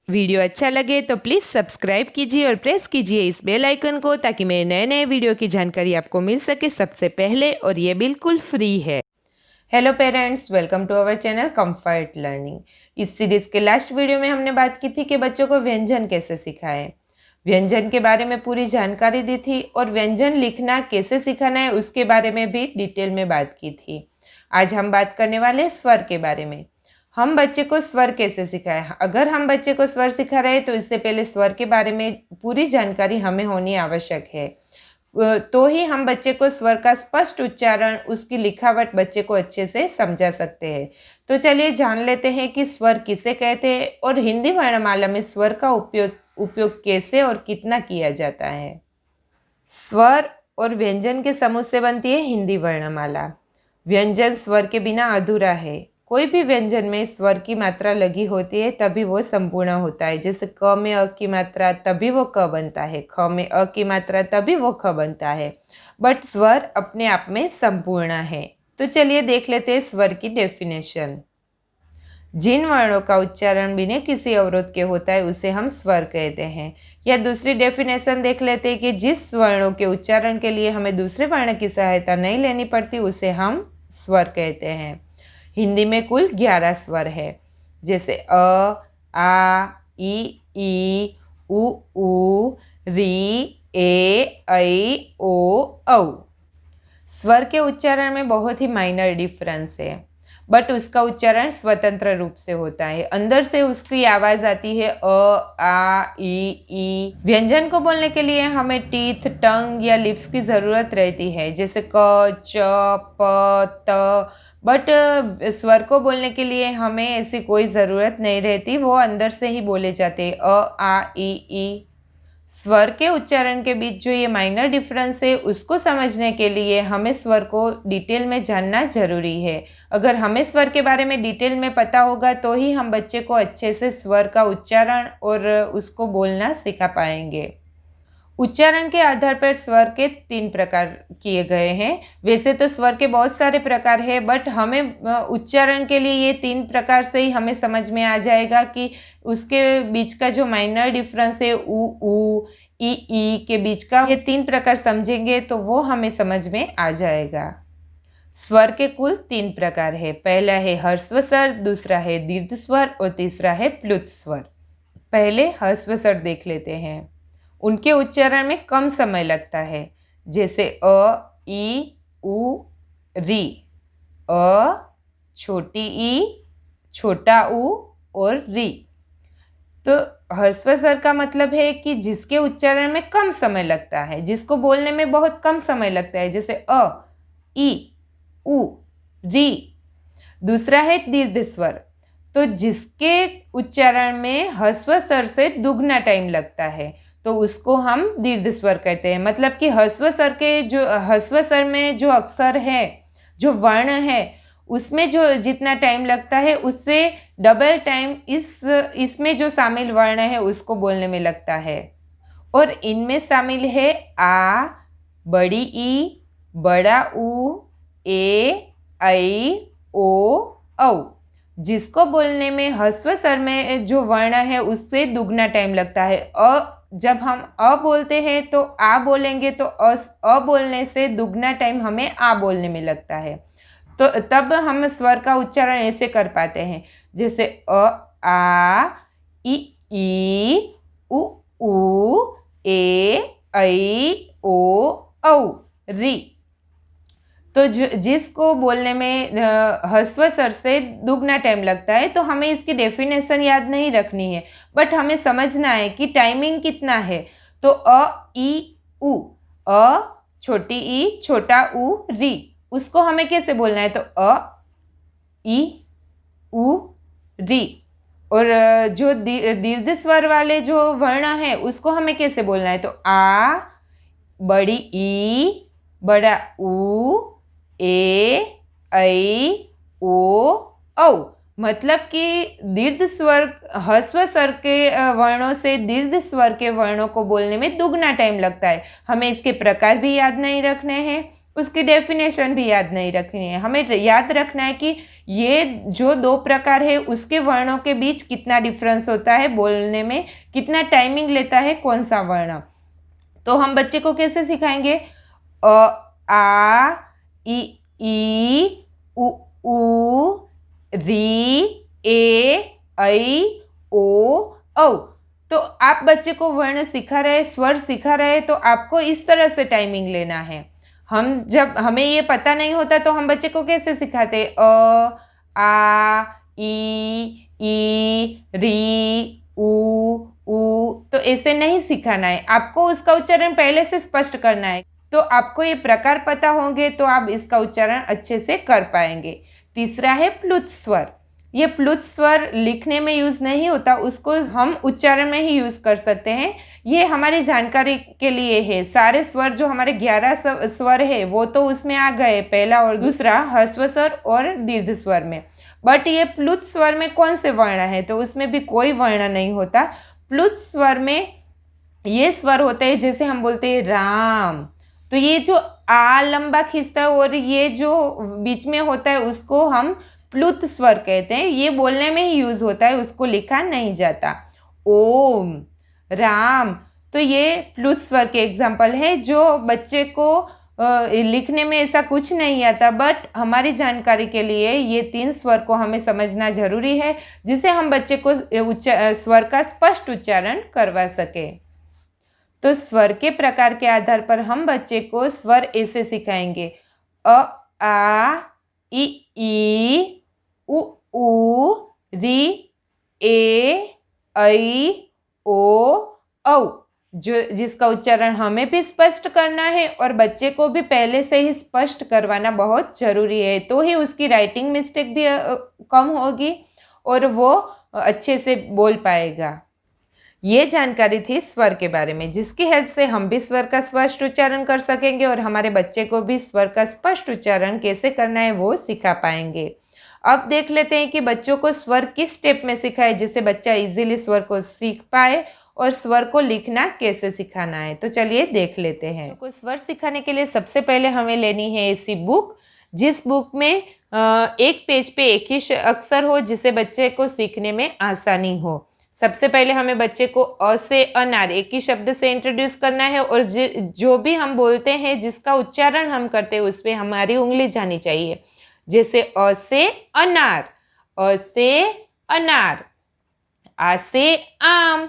Video अच्छा लगे तो प्लीज़ सब्सक्राइब कीजिए और प्रेस कीजिए इस बेल आइकन को ताकि मेरे नए नए वीडियो की जानकारी आपको मिल सके सबसे पहले, और ये बिल्कुल फ्री है। Hello parents, welcome to our channel comfort learning. इस सीरीज़ के लास्ट वीडियो में हमने बात की थी कि बच्चों को व्यंजन कैसे सिखाएं। व्यंजन के बारे में पूरी जानकारी दी थी और व्यंजन लिखना कैसे सिखाना है उसके बारे में भी डिटेल में बात की थी। आज हम बात करने वाले हैं स्वर के बारे में। हम बच्चे को स्वर कैसे सिखाएं। अगर हम बच्चे को स्वर सिखा रहे हैं तो इससे पहले स्वर के बारे में पूरी जानकारी हमें होनी आवश्यक है, तो ही हम बच्चे को स्वर का स्पष्ट उच्चारण, उसकी लिखावट बच्चे को अच्छे से समझा सकते हैं। तो चलिए जान लेते हैं कि स्वर किसे कहते हैं और हिंदी वर्णमाला में स्वर का उपयोग कैसे और कितना किया जाता है। स्वर और व्यंजन के समूह से बनती है हिंदी वर्णमाला। व्यंजन स्वर के बिना अधूरा है। कोई भी व्यंजन में स्वर की मात्रा लगी होती है तभी वो संपूर्ण होता है। जैसे क में अ की मात्रा तभी वो क बनता है, ख में अ की मात्रा तभी वो ख बनता है। बट स्वर अपने आप में संपूर्ण है। तो चलिए देख लेते हैं स्वर की डेफिनेशन। जिन वर्णों का उच्चारण बिना किसी अवरोध के होता है उसे हम स्वर कहते हैं। या दूसरी डेफिनेशन देख लेते हैं कि जिस वर्णों के उच्चारण के लिए हमें दूसरे वर्ण की सहायता नहीं लेनी पड़ती उसे हम स्वर कहते हैं। हिंदी में कुल 11 स्वर है, जैसे अ, आ, ई, उ, री, ए, ऐ, ओ, औ। स्वर के उच्चारण में बहुत ही माइनर डिफरेंस है, बट उसका उच्चारण स्वतंत्र रूप से होता है। अंदर से उसकी आवाज आती है अ, आ, ई। व्यंजन को बोलने के लिए हमें टीथ, टंग या लिप्स की जरूरत रहती है, जैसे क, च, प, त। बट स्वर को बोलने के लिए हमें ऐसी कोई ज़रूरत नहीं रहती, वो अंदर से ही बोले जाते हैं अ, आ, ई। स्वर के उच्चारण के बीच जो ये माइनर डिफरेंस है उसको समझने के लिए हमें स्वर को डिटेल में जानना जरूरी है। अगर हमें स्वर के बारे में डिटेल में पता होगा तो ही हम बच्चे को अच्छे से स्वर का उच्चारण और उसको बोलना सिखा पाएंगे। उच्चारण के आधार पर स्वर के 3 प्रकार किए गए हैं। वैसे तो स्वर के बहुत सारे प्रकार हैं, बट हमें उच्चारण के लिए ये 3 प्रकार से ही हमें समझ में आ जाएगा कि उसके बीच का जो माइनर डिफरेंस है उ, ई के बीच का, ये 3 प्रकार समझेंगे तो वो हमें समझ में आ जाएगा। स्वर के कुल 3 प्रकार है। पहला है ह्रस्व स्वर, दूसरा है दीर्घ स्वर और तीसरा है प्लुत स्वर। पहले ह्रस्व स्वर देख लेते हैं। उनके उच्चारण में कम समय लगता है, जैसे अ, ई, उ, री। अ, छोटी ई, छोटा उ और री। तो ह्रस्व स्वर का मतलब है कि जिसके उच्चारण में कम समय लगता है, जिसको बोलने में बहुत कम समय लगता है, जैसे अ, ई, उ, री। दूसरा है दीर्घ स्वर, तो जिसके उच्चारण में ह्रस्व स्वर से दुगना टाइम लगता है तो उसको हम दीर्घ स्वर कहते हैं। मतलब कि ह्रस्व स्वर में जो अक्षर है, जो वर्ण है, उसमें जो जितना टाइम लगता है उससे डबल टाइम इसमें जो शामिल वर्ण है उसको बोलने में लगता है। और इनमें शामिल है आ, बड़ी ई, बड़ा उ, ए, ऐ, ओ, औ। जिसको बोलने में ह्रस्व स्वर में जो वर्ण है उससे दुगना टाइम लगता है। जब हम अ बोलते हैं तो आ बोलेंगे तो अ बोलने से दुगना टाइम हमें आ बोलने में लगता है। तो तब हम स्वर का उच्चारण ऐसे कर पाते हैं, जैसे अ, आ, ई, उ, ए, ऐ, ओ, औ, री। तो जिसको बोलने में ह्रस्व स्वर से दुगना टाइम लगता है तो हमें इसकी डेफिनेशन याद नहीं रखनी है, बट हमें समझना है कि टाइमिंग कितना है। तो अ, ई, उ, अ, छोटी ई, छोटा उ, री, उसको हमें कैसे बोलना है, तो अ, ई, उ, री। और जो दीर्घ स्वर वाले जो वर्ण है उसको हमें कैसे बोलना है, तो आ, बड़ी ई, बड़ा उ, ए, ऐ, ओ, औ। मतलब कि दीर्घ स्वर ह्रस्व स्वर के वर्णों से दीर्घ स्वर के वर्णों को बोलने में दुगना टाइम लगता है। हमें इसके प्रकार भी याद नहीं रखने हैं। उसकी डेफिनेशन भी याद नहीं रखनी है। हमें याद रखना है कि ये जो दो प्रकार है उसके वर्णों के बीच कितना डिफरेंस होता है, बोलने में कितना टाइमिंग लेता है कौन सा वर्ण। तो हम बच्चे को कैसे सिखाएंगे? अ आ ई उ री ए ऐ ओ औ। तो आप बच्चे को वर्ण सिखा रहे, स्वर सिखा रहे, तो आपको इस तरह से टाइमिंग लेना है। हम जब हमें ये पता नहीं होता तो हम बच्चे को कैसे सिखाते? अ आ ई री उ। तो ऐसे नहीं सिखाना है, आपको उसका उच्चारण पहले से स्पष्ट करना है। तो आपको ये प्रकार पता होंगे तो आप इसका उच्चारण अच्छे से कर पाएंगे। तीसरा है प्लुत स्वर। ये प्लुत स्वर लिखने में यूज़ नहीं होता, उसको हम उच्चारण में ही यूज़ कर सकते हैं। ये हमारी जानकारी के लिए है। सारे स्वर जो हमारे 11 स्वर है वो तो उसमें आ गए, पहला और दूसरा ह्रस्व स्वर और दीर्घ स्वर में। बट ये प्लुत स्वर में कौन से वर्ण है? तो उसमें भी कोई वर्ण नहीं होता। प्लुत स्वर में ये स्वर होते हैं, जैसे हम बोलते हैं राम, तो ये जो आ लंबा खींचता है और ये जो बीच में होता है उसको हम प्लुत स्वर कहते हैं। ये बोलने में ही यूज होता है, उसको लिखा नहीं जाता। ओम, राम, तो ये प्लुत स्वर के एग्जाम्पल है। जो बच्चे को लिखने में ऐसा कुछ नहीं आता, बट हमारी जानकारी के लिए ये 3 स्वर को हमें समझना जरूरी है, जिससे हम बच्चे को स्वर का स्पष्ट उच्चारण करवा सके। तो स्वर के प्रकार के आधार पर हम बच्चे को स्वर ऐसे सिखाएंगे: अ आ ई उ री ए ऐ ओ औ, जो जिसका उच्चारण हमें भी स्पष्ट करना है और बच्चे को भी पहले से ही स्पष्ट करवाना बहुत जरूरी है। तो ही उसकी राइटिंग मिस्टेक भी कम होगी और वो अच्छे से बोल पाएगा। ये जानकारी थी स्वर के बारे में, जिसकी हेल्प से हम भी स्वर का स्पष्ट उच्चारण कर सकेंगे और हमारे बच्चे को भी स्वर का स्पष्ट उच्चारण कैसे करना है वो सिखा पाएंगे। अब देख लेते हैं कि बच्चों को स्वर किस स्टेप में सिखाए जिससे बच्चा इजीली स्वर को सीख पाए और स्वर को लिखना कैसे सिखाना है। तो चलिए देख लेते हैं। तो स्वर सिखाने के लिए सबसे पहले हमें लेनी है ऐसी बुक जिस बुक में एक पेज पे एक ही अक्षर हो, जिससे बच्चे को सीखने में आसानी हो। सबसे पहले हमें बच्चे को अ से अनार एक ही शब्द से इंट्रोड्यूस करना है और जो भी हम बोलते हैं जिसका उच्चारण हम करते हैं उस पर हमारी उंगली जानी चाहिए। जैसे अ से अनार, अ से अनार, आ से आम,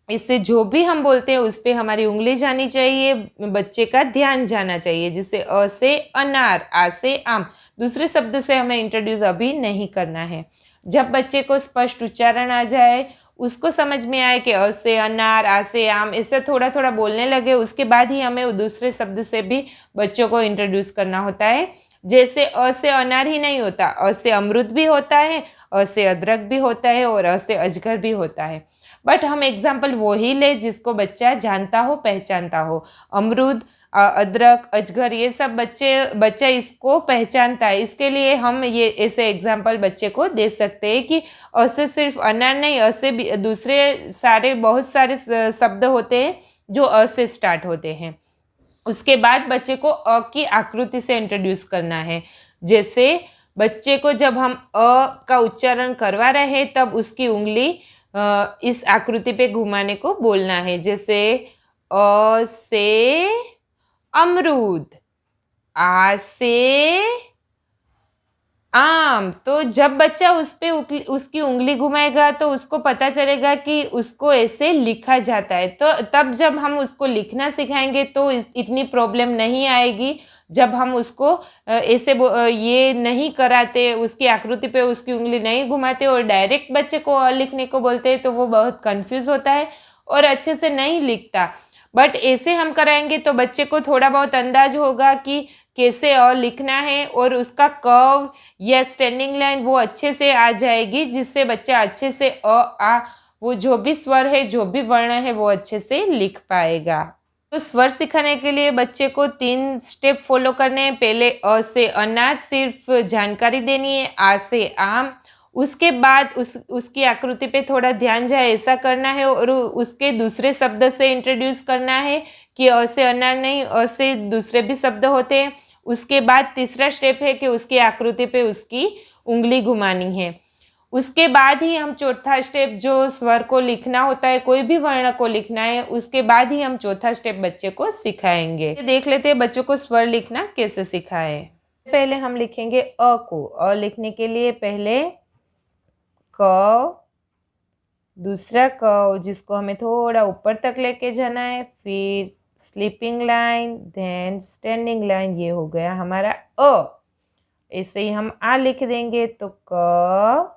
इससे जो भी हम बोलते हैं उस पर हमारी उंगली जानी चाहिए, बच्चे का ध्यान जाना चाहिए। जैसे अ से अनार, आ से आम, दूसरे शब्द से हमें इंट्रोड्यूस अभी नहीं करना है। जब बच्चे को स्पष्ट उच्चारण आ जाए, उसको समझ में आए कि अ से अनार, आ से आम, इससे थोड़ा थोड़ा बोलने लगे, उसके बाद ही हमें दूसरे शब्द से भी बच्चों को इंट्रोड्यूस करना होता है। जैसे अ से अनार ही नहीं होता, अ से अमरूद भी होता है, अ से अदरक भी होता है और अ से अजगर भी होता है। बट हम एग्जाम्पल वो ही ले जिसको बच्चा जानता हो, पहचानता हो। अमरूद, अदरक, अजगर, ये सब बच्चा इसको पहचानता है। इसके लिए हम ये ऐसे एग्जाम्पल बच्चे को दे सकते हैं कि अ से सिर्फ अनार नहीं, अ से भी दूसरे सारे बहुत सारे शब्द होते हैं जो अ से स्टार्ट होते हैं। उसके बाद बच्चे को अ की आकृति से इंट्रोड्यूस करना है। जैसे बच्चे को जब हम अ का उच्चारण करवा रहे हैं तब उसकी उंगली इस आकृति पे घुमाने को बोलना है। जैसे अ से अमरूद, आ से आम। तो जब बच्चा उस पे उसकी उंगली घुमाएगा तो उसको पता चलेगा कि उसको ऐसे लिखा जाता है। तो तब जब हम उसको लिखना सिखाएंगे तो इतनी प्रॉब्लम नहीं आएगी। जब हम उसको ऐसे ये नहीं कराते, उसकी आकृति पे उसकी उंगली नहीं घुमाते और डायरेक्ट बच्चे को लिखने को बोलते हैं तो वो बहुत कंफ्यूज होता है और अच्छे से नहीं लिखता। बट ऐसे हम कराएंगे तो बच्चे को थोड़ा बहुत अंदाज होगा कि कैसे अ लिखना है और उसका कर्व या स्टैंडिंग लाइन वो अच्छे से आ जाएगी, जिससे बच्चा अच्छे से अ आ वो जो भी स्वर है, जो भी वर्ण है वो अच्छे से लिख पाएगा। तो स्वर सिखाने के लिए बच्चे को 3 स्टेप फॉलो करने हैं। पहले अ से अनार सिर्फ जानकारी देनी है, आ से आम, उसके बाद उसकी आकृति पे थोड़ा ध्यान जाए ऐसा करना है और उसके दूसरे शब्द से इंट्रोड्यूस करना है कि अ से अनार नहीं, अ से दूसरे भी शब्द होते हैं। उसके बाद तीसरा स्टेप है कि उसकी आकृति पे उसकी उंगली घुमानी है। उसके बाद ही हम चौथा स्टेप जो स्वर को लिखना होता है, कोई भी वर्ण को लिखना है, उसके बाद ही हम चौथा स्टेप बच्चे को सिखाएंगे। देख लेते हैं बच्चों को स्वर लिखना कैसे सिखाए। पहले हम लिखेंगे अ को। अ लिखने के लिए पहले क, दूसरा क जिसको हमें थोड़ा ऊपर तक लेके जाना है, फिर sleeping line, then standing line. ये हो गया हमारा अ। ऐसे ही हम आ लिख देंगे तो क,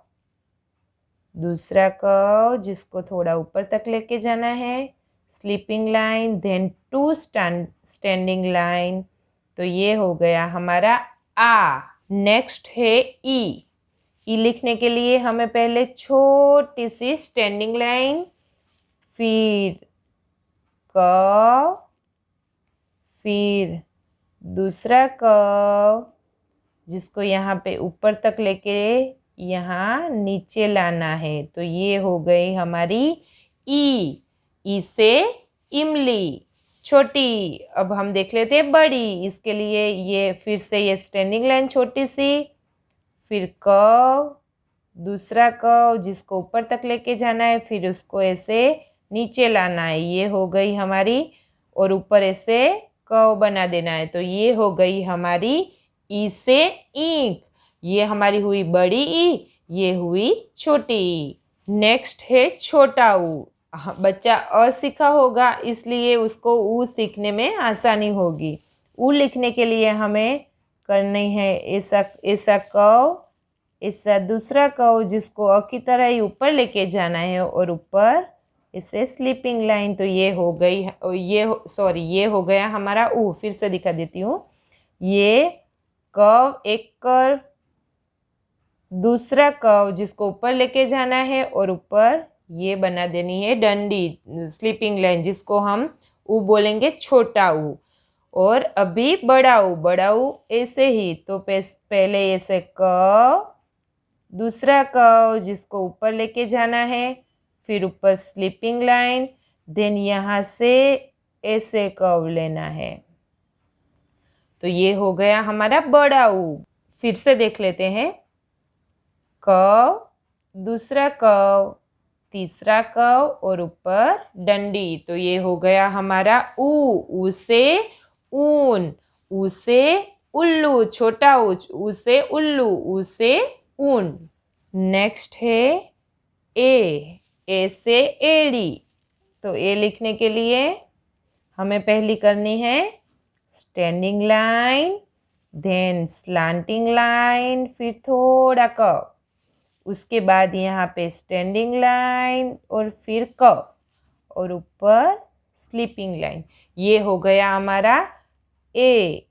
दूसरा क जिसको थोड़ा ऊपर तक लेके जाना है, sleeping line, then two standing line. तो ये हो गया हमारा आ। नेक्स्ट है ई। ई लिखने के लिए हमें पहले छोटी सी स्टैंडिंग लाइन, फिर क, फिर दूसरा क जिसको यहाँ पे ऊपर तक लेके यहाँ नीचे लाना है। तो ये हो गई हमारी ई। ई से इमली, छोटी। अब हम देख लेते हैं बड़ी। इसके लिए ये फिर से ये स्टैंडिंग लाइन छोटी सी, फिर क, दूसरा क जिसको ऊपर तक लेके जाना है, फिर उसको ऐसे नीचे लाना है। ये हो गई हमारी, और ऊपर ऐसे क बना देना है। तो ये हो गई हमारी ई से ईंक। ये हमारी हुई बड़ी ई, ये हुई छोटी ई। नेक्स्ट है छोटा ऊ। बच्चा अ सीखा होगा इसलिए उसको ऊ सीखने में आसानी होगी। ऊ लिखने के लिए हमें करनी है ऐसा ऐसा क, ऐसा दूसरा क जिसको अ की तरह ही ऊपर लेके जाना है, और ऊपर इसे स्लीपिंग लाइन। तो ये हो गई, ये हो गया हमारा ऊ। फिर से दिखा देती हूँ। ये कर्व, एक कर्व, दूसरा कर्व जिसको ऊपर लेके जाना है, और ऊपर ये बना देनी है डंडी, स्लीपिंग लाइन, जिसको हम ऊ बोलेंगे छोटा ऊ। और अभी बड़ा ऊ ऐसे ही। तो पहले ऐसे क, दूसरा कर्व जिसको ऊपर लेके जाना है, फिर ऊपर स्लीपिंग लाइन, देन यहाँ से ऐसे कर्व लेना है। तो ये हो गया हमारा बड़ा ऊ। फिर से देख लेते हैं। क, दूसरा कर्व, तीसरा कर्व, और ऊपर डंडी। तो ये हो गया हमारा ऊ। ऊ से ऊन, ऊ से उल्लू, छोटा ऊ से उल्लू, ऊ से ऊन। नेक्स्ट है ए। ए से एड़ी। तो ए लिखने के लिए हमें पहली करनी है standing line, then slanting line, फिर थोड़ा क, उसके बाद यहाँ पे स्टैंडिंग लाइन, और फिर क, और ऊपर स्लीपिंग लाइन। ये हो गया हमारा ए।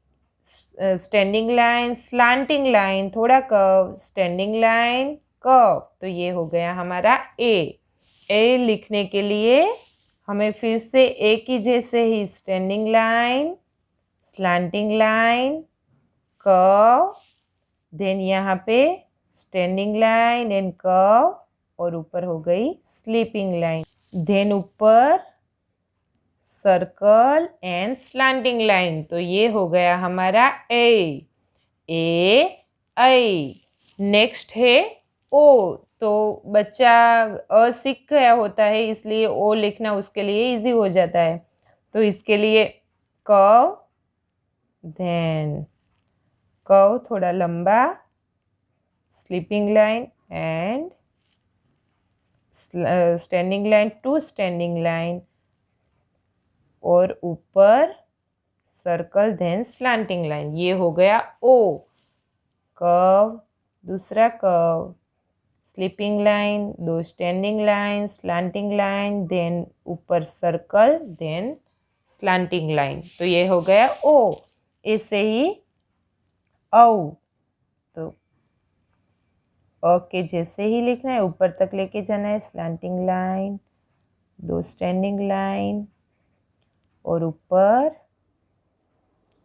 स्टैंडिंग लाइन, स्लांटिंग लाइन, थोड़ा कर्व, स्टैंडिंग लाइन, कर्व। तो ये हो गया हमारा ए। ए लिखने के लिए हमें फिर से ए की जैसे ही standing line, slanting line, curve, then यहाँ पे स्टैंडिंग लाइन एंड कर्व, और ऊपर हो गई स्लीपिंग लाइन, देन ऊपर सर्कल एंड स्लैंटिंग लाइन। तो ये हो गया हमारा ए। ए, आई। नेक्स्ट है ओ। तो बच्चा अ सीख गया होता है इसलिए ओ लिखना उसके लिए इजी हो जाता है। तो इसके लिए कर्व, देन कर्व थोड़ा लंबा, sleeping line and standing line, two standing line, और ऊपर सर्कल, देन स्लैंटिंग लाइन। ये हो गया ओ। कर्व, दूसरा कर्व, स्लीपिंग लाइन, दो standing line, slanting line, then ऊपर सर्कल, देन स्लैंटिंग लाइन। तो ये हो गया ओ। ऐसे ही औ। तो अ के जैसे ही लिखना है, ऊपर तक लेके जाना है, स्लैंटिंग लाइन, दो स्टैंडिंग लाइन, और ऊपर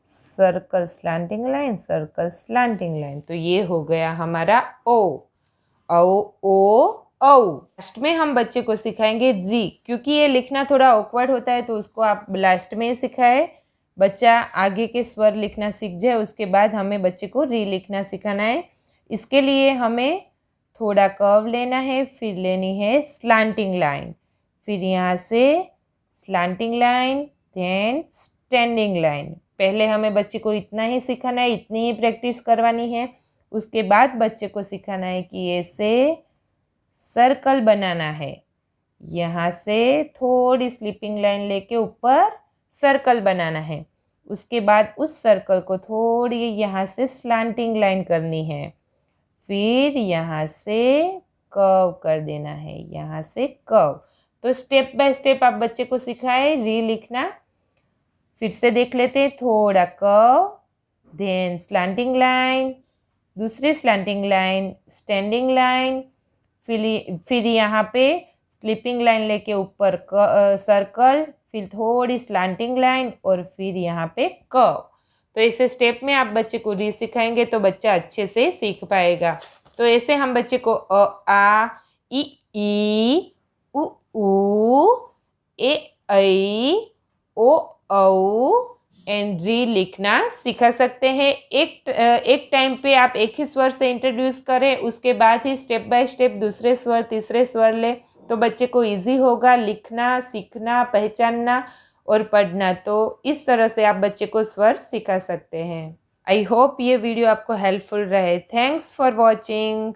circle, slanting line, circle, slanting line. तो ये हो गया हमारा ओ। औ ओ औ। लास्ट में हम बच्चे को सिखाएंगे री, क्योंकि ये लिखना थोड़ा ऑकवर्ड होता है तो उसको आप लास्ट में सिखाए। बच्चा आगे के स्वर लिखना सीख जाए, उसके बाद हमें बच्चे को री लिखना सिखाना है। इसके लिए हमें थोड़ा कर्व लेना है, फिर लेनी है स्लांटिंग लाइन, फिर यहाँ से slanting line, then standing line. पहले हमें बच्चे को इतना ही सिखाना है, इतनी ही प्रैक्टिस करवानी है। उसके बाद बच्चे को सिखाना है कि ऐसे सर्कल बनाना है, यहाँ से थोड़ी स्लिपिंग लाइन लेके ऊपर सर्कल बनाना है। उसके बाद उस सर्कल को थोड़ी यहाँ से स्लांटिंग लाइन करनी है, फिर यहाँ से कर्व कर देना है, यहाँ से कर्व। तो स्टेप बाय स्टेप आप बच्चे को सिखाए री लिखना। फिर से देख लेते हैं, थोड़ा कर्व, देन स्लांटिंग लाइन, दूसरी स्लांटिंग लाइन, स्टैंडिंग लाइन, फिर यहाँ पे स्लिपिंग लाइन लेके ऊपर सर्कल, फिर थोड़ी स्लांटिंग लाइन और फिर यहाँ पे कर्व। तो ऐसे स्टेप में आप बच्चे को री सिखाएंगे तो बच्चा अच्छे से सीख पाएगा। तो ऐसे हम बच्चे को अ आ ई उ ऊ ए ऐ ओ औ एंड री लिखना सिखा सकते हैं। एक टाइम पे आप एक ही स्वर से इंट्रोड्यूस करें, उसके बाद ही स्टेप बाय स्टेप दूसरे स्वर तीसरे स्वर ले, तो बच्चे को इजी होगा लिखना, सीखना, पहचानना और पढ़ना। तो इस तरह से आप बच्चे को स्वर सिखा सकते हैं। आई होप ये वीडियो आपको हेल्पफुल रहे। Thanks for watching.